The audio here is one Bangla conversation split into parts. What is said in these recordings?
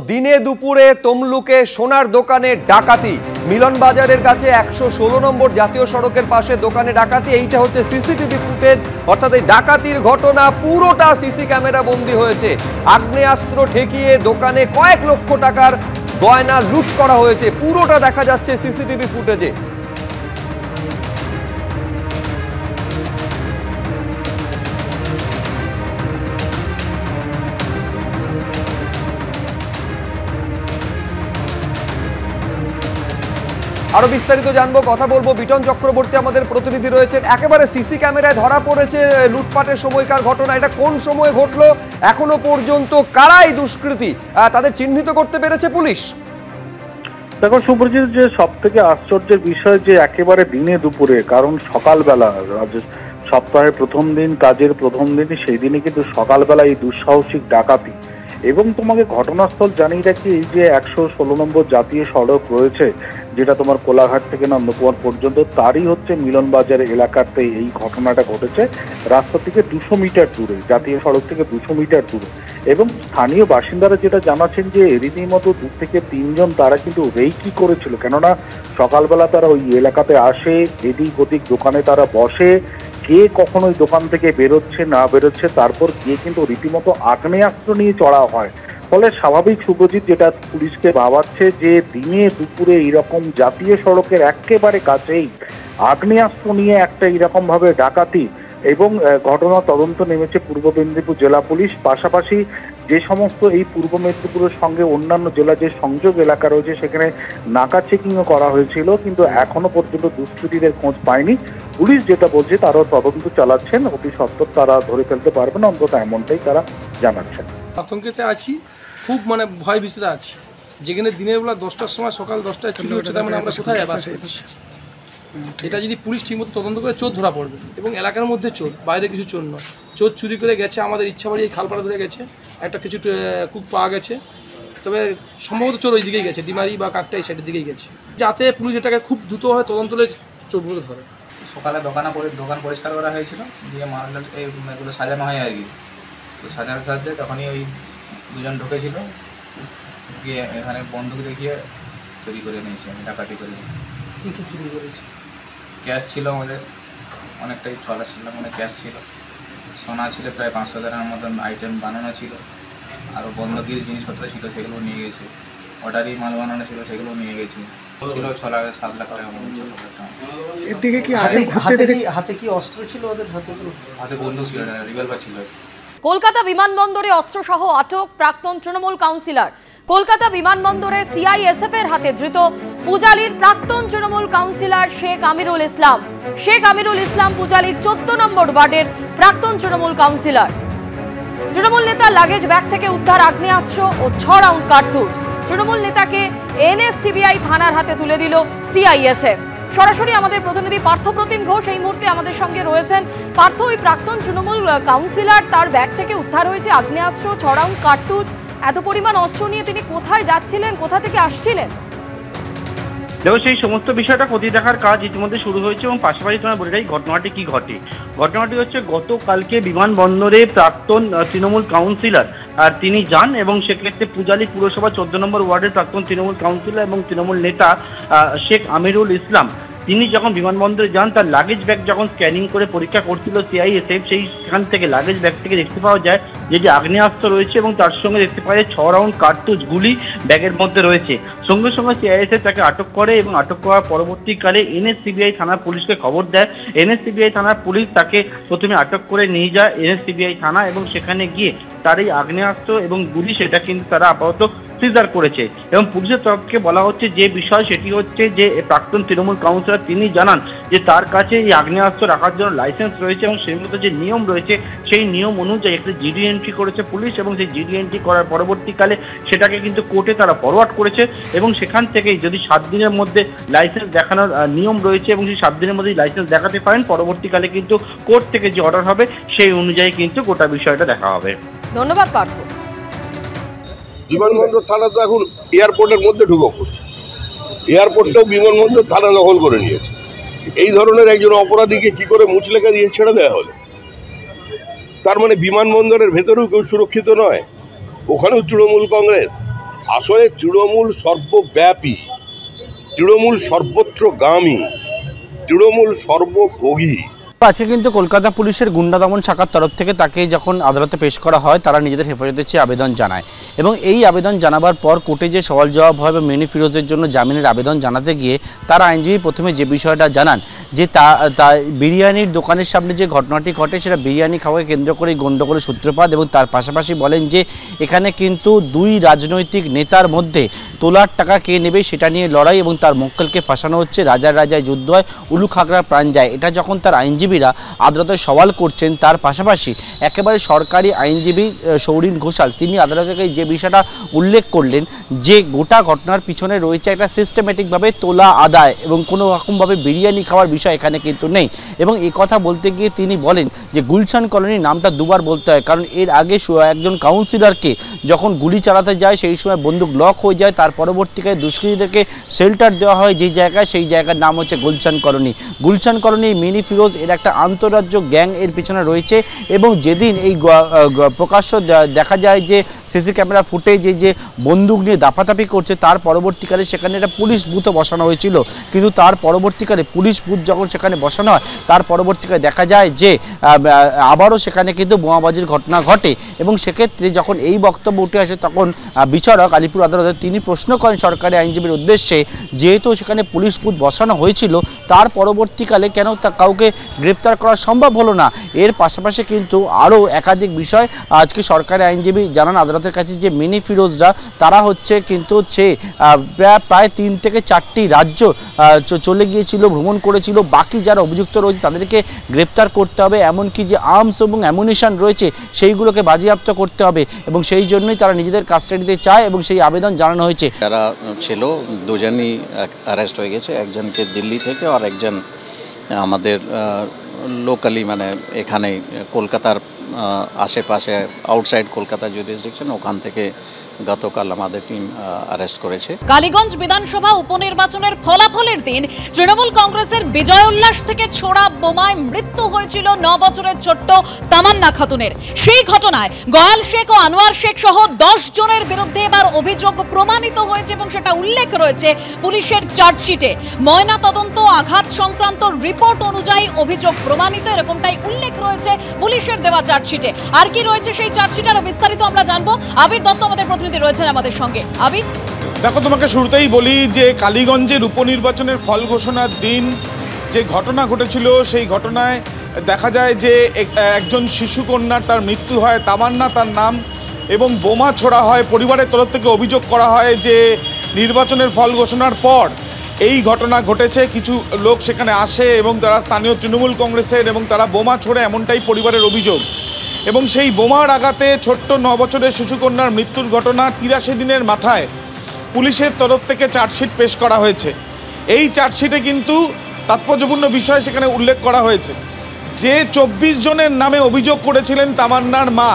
দিনে দুপুরে তমলুকে সোনার দোকানে ডাকাতি। মিলন বাজারের কাছে 116 নম্বর জাতীয় সড়কের পাশে দোকানে ডাকাতি। এইটা হচ্ছে সিসিটিভি ফুটেজ, অর্থাৎ এই ডাকাতির ঘটনা পুরোটা সিসি ক্যামেরা বন্দী হয়েছে। আগ্নেয়াস্ত্র ঠেকিয়ে দোকানে কয়েক লক্ষ টাকার গয়না লুট করা হয়েছে, পুরোটা দেখা যাচ্ছে সিসিটিভি ফুটেজে। আরো বিস্তারিত জানবো, কথা বলবো। বিটন চক্রবর্তী আমাদের প্রতিনিধি রয়েছেন। একেবারে সিসি ক্যামেরায় ধরা পড়েছে লুটপাটের সময়কার ঘটনা। এটা কোন সময় ঘটলো, এখনো পর্যন্ত কারাই দুষ্কৃতী তাদের চিহ্নিত করতে পেরেছে পুলিশ? দেখো সুব্রজিৎ, যে সব থেকে আশ্চর্যের বিষয় যে একেবারে দিনে দুপুরে, কারণ সকালবেলা সপ্তাহের প্রথম দিন, কাজের প্রথম দিন, সেই দিনে কিন্তু সকালবেলা এই দুঃসাহসিক ডাকাতি। এবং তোমাকে ঘটনাস্থল জানিয়ে রাখি, এই যে 116 নম্বর জাতীয় সড়ক রয়েছে, যেটা তোমার কোলাঘাট থেকে নন্দকুমার পর্যন্ত, তারই হচ্ছে মিলন বাজার এলাকাতে এই ঘটনাটা ঘটেছে। রাস্তা থেকে 200 মিটার দূরে, জাতীয় সড়ক থেকে 200 মিটার দূরে। এবং স্থানীয় বাসিন্দারা যেটা জানাচ্ছেন যে রীতিমতো 2 থেকে 3 জন তারা কিন্তু রেকি করেছিল, কেননা সকালবেলা তারা ওই এলাকাতে আসে, এদিক ওদিক দোকানে তারা বসে, কে কখন ওই দোকান থেকে বেরোচ্ছে না বেরোচ্ছে, তারপর গিয়ে কিন্তু রীতিমতো আগ্নেয়াস্ত্র নিয়ে চড়া হয়। ফলে স্বাভাবিক সুব্রজিৎ, যেটা পুলিশকে ভাবাচ্ছে যে দিনে দুপুরে এইরকম জাতীয় সড়কের একেবারে কাছেই আগ্নেয়াস্ত্র নিয়ে একটা এরকম ভাবে ডাকাতি। এবং ঘটনা তদন্ত নেমেছে পূর্ব মেদিনীপুর জেলা পুলিশ। পাশাপাশি যে সমস্ত এই পূর্ব মেদিনীপুরের সঙ্গে অন্যান্য জেলা যে সংযোগ এলাকা রয়েছে, সেখানে নাকা চেকিংও করা হয়েছিল, কিন্তু এখনো পর্যন্ত দুষ্কৃতীদের খোঁজ পায়নি। পুলিশ যেটা বলছে, তারাও তদন্ত চালাচ্ছেন, অতি সত্বর তারা ধরে ফেলতে পারবেন, অন্তত এমনটাই তারা জানাচ্ছেন। আতঙ্কেতে আছি, খুব ভয় ভীতিতে আছি। যেখানে দিনের বেলা 10টার সময়, সকাল 10টায় চুরি হচ্ছে, তার মানে আমরা কোথায় যাবো? এটা যদি পুলিশ ঠিকমতো তদন্ত করে, চোর ধরা পড়বে। এবং এলাকার মধ্যে চোর, বাইরে কিছু চোর নয়। চোর চুরি করে গেছে আমাদের ইচ্ছাবাড়ি এই খালপাড়া ধরে গেছে, একটা কিছু কুক পাওয়া গেছে, তবে সম্ভবত চোর ওই দিকেই গেছে, ডিমারি বা কাকটা এই সাইডের দিকেই গেছে, যাতে পুলিশ এটাকে খুব দ্রুতভাবে তদন্ত করে চোরগুলো ধরে। সকালে দোকান পরিষ্কার করা হয়েছিল, দিয়ে মাল এগুলো সাজানো হয় আর কি। তো সাজানোর সাথে তখনই ওই 2 জন ঢুকেছিল, গিয়ে এখানে বন্দুক দেখিয়ে চুরি করে নিয়েছি, আমি ডাকাতি করি। কী কী চুরি করেছি? ক্যাশ ছিল আমাদের অনেকটাই, চলা ছিল, মানে ক্যাশ ছিল, সোনা ছিল প্রায় 500 টাকার মতন আইটেম বানানো ছিল, আরও বন্ধকির জিনিসপত্র ছিল, সেগুলো নিয়ে গেছে। অর্ডারই মাল বানানো ছিল, সেগুলো নিয়ে গেছি। ছিল 6-7 লাখ টাকা মতো। এর দিকে কি হাতে কি অস্ত্র ছিল ওদের? হাতে বন্দুক ছিল না, রিভলভার ছিল। কলকাতা বিমানবন্দরে অস্ত্রসহ আটক প্রাক্তন তৃণমূল কাউন্সিলর। কলকাতা বিমানবন্দরে সিআইএসএফ এর হাতে ধৃত পূজালীর প্রাক্তন তৃণমূল কাউন্সিলর শেখ আমিরুল ইসলাম। শেখ আমিরুল ইসলাম পূজালীর 14 নম্বর ওয়ার্ডের প্রাক্তন তৃণমূল কাউন্সিলর। তৃণমূল নেতার লাগেজ ব্যাগ থেকে উদ্ধার আগ্নেয়াস্ত্র ও 6 রাউন্ড কার্তুজ। তৃণমূল নেতাকে এনএসসিবিআই থানার হাতে তুলে দিল সিআইএসএফ। সরাসরি আমাদের প্রতিনিধি পার্থপ্রতিম ঘোষ এই মুহূর্তে আমাদের সঙ্গে রয়েছেন। পার্থ, ওই প্রাক্তন তৃণমূল কাউন্সিলর, তার ব্যাগ থেকে উদ্ধার হয়েছে আগ্নেয়াস্ত্র, 6 রাউন্ড কার্তুজ। এত পরিমাণ অস্ত্র নিয়ে তিনি কোথায় যাচ্ছিলেন, কোথা থেকে আসছিলেন? দেখো, সেই সমস্ত বিষয়টা খতিয়ে দেখার কাজ ইতিমধ্যে শুরু হয়েছে। এবং পাশাপাশি তোমার বলে রাখি ঘটনাটি কি ঘটে। ঘটনাটি হচ্ছে গতকালকে বিমানবন্দরে প্রাক্তন তৃণমূল কাউন্সিলর আর তিনি যান, এবং সেক্ষেত্রে পূজালী পুরসভা 14 নম্বর ওয়ার্ডের প্রাক্তন তৃণমূল কাউন্সিলর এবং তৃণমূল নেতা শেখ আমিরুল ইসলাম, তিনি যখন বিমানবন্দরে যান, তার লাগেজ ব্যাগ যখন স্ক্যানিং করে পরীক্ষা করছিল সিআইএসএফ, সেইখান থেকে লাগেজ ব্যাগ থেকে দেখতে পাওয়া যায় যে আগ্নেয়াস্ত্র রয়েছে, এবং তার সঙ্গে দেখতে পাওয়া যায় 6 রাউন্ড কার্তুজ গুলি ব্যাগের মধ্যে রয়েছে। সঙ্গে সঙ্গে সিআইএসএফ তাকে আটক করে, এবং আটক করার পরবর্তীকালে এনএসসিবিআই থানার পুলিশকে খবর দেয়। এনএসসিবিআই থানার পুলিশ তাকে প্রথমে আটক করে নিয়ে যায় এনএসসিবিআই থানা, এবং সেখানে গিয়ে তার এই আগ্নেয়াস্ত্র এবং গুলি সেটা কিন্তু তারা আপাতত সিজার করেছে। এবং পুলিশের তরফ থেকে বলা হচ্ছে যে বিষয়, সেটি হচ্ছে যে প্রাক্তন তৃণমূল কাউন্সিলর তিনি জানান যে তার কাছে এই আগ্নেয়াস্ত্র রাখার জন্য লাইসেন্স রয়েছে, এবং সেই মতো যে নিয়ম রয়েছে সেই নিয়ম অনুযায়ী একটা জিডি এন্ট্রি করেছে পুলিশ, এবং সেই জিডি এন্ট্রি করার পরবর্তীকালে সেটাকে কিন্তু কোর্টে তারা ফরওয়ার্ড করেছে। এবং সেখান থেকেই যদি 7 দিনের মধ্যে লাইসেন্স দেখানোর নিয়ম রয়েছে, এবং সেই 7 দিনের মধ্যে লাইসেন্স দেখাতে পারেন, পরবর্তীকালে কিন্তু কোর্ট থেকে যে অর্ডার হবে সেই অনুযায়ী কিন্তু গোটা বিষয়টা দেখা হবে। ধন্যবাদ পার্থ। বিমানবন্দর থানা তো এখন এয়ারপোর্টের মধ্যে ঢুকে পড়ছে, এয়ারপোর্টটাও বিমানবন্দর থানা দখল করে নিয়েছে। এই ধরনের একজন অপরাধীকে কি করে মুচলেখা দিয়ে ছেড়ে দেওয়া হলো? তার মানে বিমানবন্দরের ভেতরেও কেউ সুরক্ষিত নয়, ওখানেও তৃণমূল কংগ্রেস। আসলে তৃণমূল সর্বব্যাপী, তৃণমূল সর্বত্রগামী, তৃণমূল সর্বভোগী। আজকে কিন্তু কলকাতা পুলিশের গুন্ডা দমন শাখার তরফ থেকে তাকে যখন আদালতে পেশ করা হয়, তারা নিজেদের হেফাজতের চেয়ে আবেদন জানায় এবং এই আবেদন জানাবার পর কোর্টে যে সওয়াল জবাব হয় বা মিনি ফিরোজের জন্য জামিনের আবেদন জানাতে গিয়ে তারা আইনজীবী প্রথমে যে বিষয়টা জানান যে তা বিরিয়ানির দোকানের সামনে যে ঘটনাটি ঘটে সেটা বিরিয়ানি খাওয়াকে কেন্দ্র করেই গণ্ডগোলের সূত্রপাত, এবং তার পাশাপাশি বলেন যে এখানে কিন্তু দুই রাজনৈতিক নেতার মধ্যে তোলার টাকা কে নেবে সেটা নিয়ে লড়াই এবং তার মক্কেলকে ফাঁসানো হচ্ছে, রাজার রাজায় যুদ্ধ হয়, উলু খাগড়ার প্রাণ যায়। এটা যখন তার আইনজীবীরা আদালতে সওয়াল করছেন, তার পাশাপাশি একেবারে সরকারি আইনজীবী সৌরিন ঘোষাল তিনি আদালতে যে বিষয়টা উল্লেখ করলেন যে গোটা ঘটনার পিছনে রয়েছে একটা সিস্টেমেটিকভাবে তোলা আদায় এবং কোনো রকমভাবে বিরিয়ানি খাওয়ার বিষয় এখানে কিন্তু নেই। এবং এই কথা বলতে গিয়ে তিনি বলেন যে গুলশান কলোনির নামটা দুবার বলতে হয়, কারণ এর আগে একজন কাউন্সিলরকে যখন গুলি চালাতে যায় সেই সময় বন্দুক লক হয়ে যায়, তার পরবর্তীকালে দুষ্কৃতীদেরকে শেল্টার দেওয়া হয় যেই জায়গায়, সেই জায়গার নাম হচ্ছে Gulshan colony. Gulshan colony mini Firoz এর একটা আন্তঃরাজ্য গ্যাং এর পিছনে রয়েছে এবং যেদিন এই প্রকাশ্য দেখা যায় যে সিসি ক্যামেরা ফুটেজে যে বন্দুক নিয়ে দাপাদাপি করছে, তার পরবর্তীকালে সেখানে একটা পুলিশ বুথও বসানো হয়েছিল, কিন্তু তার পরবর্তীকালে পুলিশ বুথ যখন সেখানে বসানো হয় তার পরবর্তীকালে দেখা যায় যে আবারও সেখানে কিন্তু বোমাবাজির ঘটনা ঘটে। এবং সেক্ষেত্রে যখন এই বক্তব্য উঠে আসে তখন বিচারক আলিপুর আদালতে তিনি প্রশ্ন করেন সরকারি আইনজীবীর উদ্দেশ্যে, যেহেতু সেখানে পুলিশ বুথ বসানো হয়েছিল তার পরবর্তীকালে কেন কাউকে গ্রেপ্তার করা সম্ভব হলো না। এর পাশাপাশি কিন্তু আরও একাধিক বিষয় আজকে সরকারি আইনজীবী জানান আদালতের কাছে যে মিনি ফিরোজরা তারা হচ্ছে কিন্তু প্রায় 3 থেকে 4টি রাজ্য চলে গিয়েছিল, ভ্রমণ করেছিল, বাকি যারা অভিযুক্ত রয়েছে তাদেরকে গ্রেপ্তার করতে হবে, এমনকি যে আর্মস এবং অ্যামুনিশন রয়েছে সেইগুলোকে বাজেয়াপ্ত করতে হবে এবং সেই জন্যই তারা নিজেদের কাস্টাডিতে চায় এবং সেই আবেদন জানানো হয়েছে। যারা ছিল দুজনই অ্যারেস্ট হয়ে গেছে, একজনকে দিল্লি থেকে আর একজন আমাদের লোকালি মানে এখানে কলকাতার আশেপাশে আউটসাইড কলকাতা জুরিসডিকশন, ওখান থেকে গতকাল আমাদের টিম অ্যারেস্ট করেছে। কালীগঞ্জ বিধানসভা উপনির্বাচনের ফলাফলের দিন তৃণমূল কংগ্রেসের বিজয় উল্লাস থেকে ছোড়া বোমায় মৃত্যু হয়েছিল 9 বছরের ছোট্ট তামান্না খাতুনের। সেই ঘটনায় গয়াল শেখ ও আনোয়ার শেখ সহ 10 জনের বিরুদ্ধে এবার অভিযোগ প্রমাণিত হয়েছে এবং সেটা উল্লেখ রয়েছে পুলিশের চার্জশিটে। ময়না তদন্ত আঘাত সংক্রান্ত রিপোর্ট অনুযায়ী অভিযোগ প্রমাণিত, এরকমটাই উল্লেখ রয়েছে পুলিশের দেওয়া চার্জশিটে। আর কি রয়েছে সেই চার্জশিটে আরো বিস্তারিত আমরা জানবো। আবির দত্ত আমাদের রয়েছেন আমাদের সঙ্গে। আবির, দেখো তোমাকে শুরুতেই বলি যে কালীগঞ্জের উপনির্বাচনের ফল ঘোষণার দিন যে ঘটনা ঘটেছিল সেই ঘটনায় দেখা যায় যে একজন শিশুকন্যার তার মৃত্যু হয়, তামান্না তার নাম, এবং বোমা ছোড়া হয়। পরিবারের তরফ থেকে অভিযোগ করা হয় যে নির্বাচনের ফল ঘোষণার পর এই ঘটনা ঘটেছে, কিছু লোক সেখানে আসে এবং তারা স্থানীয় তৃণমূল কংগ্রেসের এবং তারা বোমা ছোড়ে, এমনটাই পরিবারের অভিযোগ। এবং সেই বোমার আঘাতে ছোট্ট 9 বছরের শিশুকন্যার মৃত্যুর ঘটনা 83 দিনের মাথায় পুলিশের তরফ থেকে চার্জশিট পেশ করা হয়েছে। এই চার্জশিটে কিন্তু তাৎপর্যপূর্ণ বিষয় সেখানে উল্লেখ করা হয়েছে যে 24 জনের নামে অভিযোগ করেছিলেন তামান্নার মা,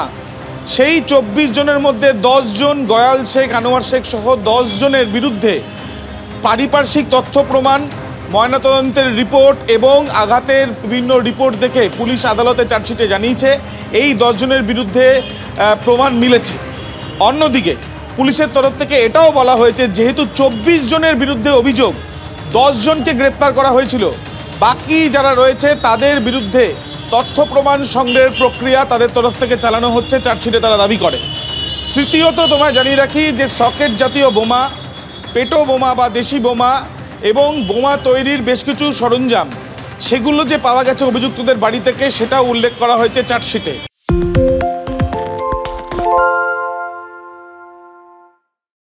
সেই 24 জনের মধ্যে 10 জন গয়াল শেখ, আনোয়ার শেখ সহ 10 জনের বিরুদ্ধে পারিপার্শ্বিক তথ্য প্রমাণ, ময়নাতদন্তের রিপোর্ট এবং আঘাতের বিভিন্ন রিপোর্ট দেখে পুলিশ আদালতে চার্জশিটে জানিয়েছে এই 10 জনের বিরুদ্ধে প্রমাণ মিলেছে। অন্যদিকে পুলিশের তরফ থেকে এটাও বলা হয়েছে যেহেতু 24 জনের বিরুদ্ধে অভিযোগ, 10 জনকে গ্রেপ্তার করা হয়েছিল, বাকি যারা রয়েছে তাদের বিরুদ্ধে তথ্য প্রমাণ সংগ্রহের প্রক্রিয়া তাদের তরফ থেকে চালানো হচ্ছে, চার্জশিটে তারা দাবি করে। তৃতীয়ত তোমায় জানিয়ে রাখি যে সকেট জাতীয় বোমা, পেটো বোমা বা দেশি বোমা এবং বোমা তৈরির বেশ কিছু সরঞ্জাম সেগুলো যে পাওয়া গেছে অভিযুক্তদের বাড়ি থেকে সেটাও উল্লেখ করা হয়েছে চার্জশিটে।